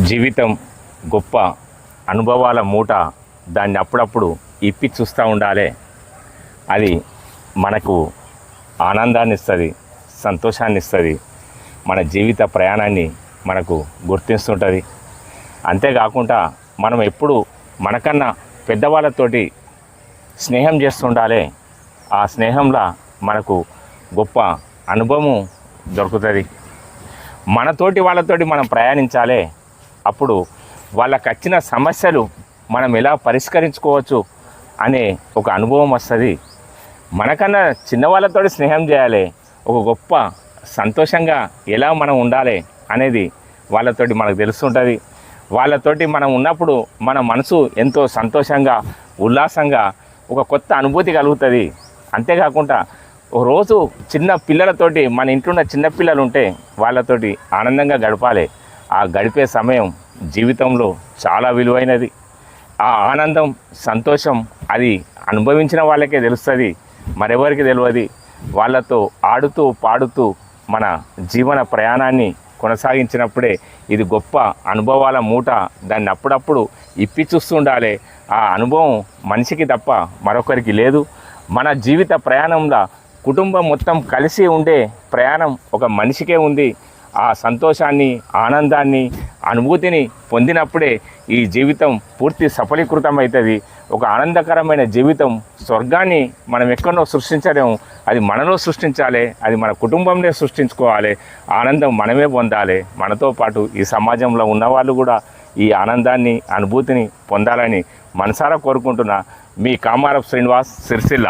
జీవితం గొప్ప అనుభవాల మూట. దాన్ని అప్పుడప్పుడు ఇప్పి చూస్తూ ఉండాలి. అది మనకు ఆనందాన్ని ఇస్తుంది, సంతోషాన్ని ఇస్తుంది, మన జీవిత ప్రయాణాన్ని మనకు గుర్తిస్తుంటుంది. అంతేకాకుండా మనం ఎప్పుడు మనకన్నా పెద్దవాళ్ళతోటి స్నేహం చేస్తుండాలి. ఆ స్నేహంలో మనకు గొప్ప అనుభవం దొరుకుతుంది. మనతోటి వాళ్ళతోటి మనం ప్రయాణించాలి. అప్పుడు వాళ్ళకు వచ్చిన సమస్యలు మనం ఎలా పరిష్కరించుకోవచ్చు అనే ఒక అనుభవం వస్తుంది. మనకన్నా చిన్నవాళ్ళతో స్నేహం చేయాలి, ఒక గొప్ప సంతోషంగా ఎలా మనం ఉండాలి అనేది వాళ్ళతోటి మనకు తెలుస్తుంటుంది. వాళ్ళతోటి మనం ఉన్నప్పుడు మన మనసు ఎంతో సంతోషంగా, ఉల్లాసంగా, ఒక కొత్త అనుభూతి కలుగుతుంది. అంతేకాకుండా ఒక రోజు చిన్న పిల్లలతోటి, మన ఇంట్లో ఉన్న చిన్నపిల్లలు ఉంటే వాళ్ళతోటి ఆనందంగా గడపాలి. ఆ గడిపే సమయం జీవితంలో చాలా విలువైనది. ఆ ఆనందం, సంతోషం అది అనుభవించిన వాళ్ళకే తెలుస్తుంది, మరెవరికి తెలియదు. వాళ్ళతో ఆడుతూ పాడుతూ మన జీవన ప్రయాణాన్ని కొనసాగించినప్పుడే ఇది గొప్ప అనుభవాల మూట. దాన్ని అప్పుడప్పుడు ఇప్పి చూస్తుండాలి. ఆ అనుభవం మనిషికి తప్ప మరొకరికి లేదు. మన జీవిత ప్రయాణంలో కుటుంబం మొత్తం కలిసి ఉండే ప్రయాణం ఒక మనిషికే ఉంది. ఆ సంతోషాన్ని, ఆనందాన్ని, అనుభూతిని పొందినప్పుడే ఈ జీవితం పూర్తి సఫలీకృతం అవుతుంది. ఒక ఆనందకరమైన జీవితం, స్వర్గాన్ని మనం ఎక్కడో సృష్టించలేము, అది మనలో సృష్టించాలి. అది మన కుటుంబంలో సృష్టించుకోవాలి. ఆనందం మనమే పొందాలి. మనతో పాటు ఈ సమాజంలో ఉన్నవాళ్ళు కూడా ఈ ఆనందాన్ని, అనుభూతిని పొందాలని మనసారా కోరుకుంటున్నా. మీ కామారపు శ్రీనివాస్, సిరిసిల్ల.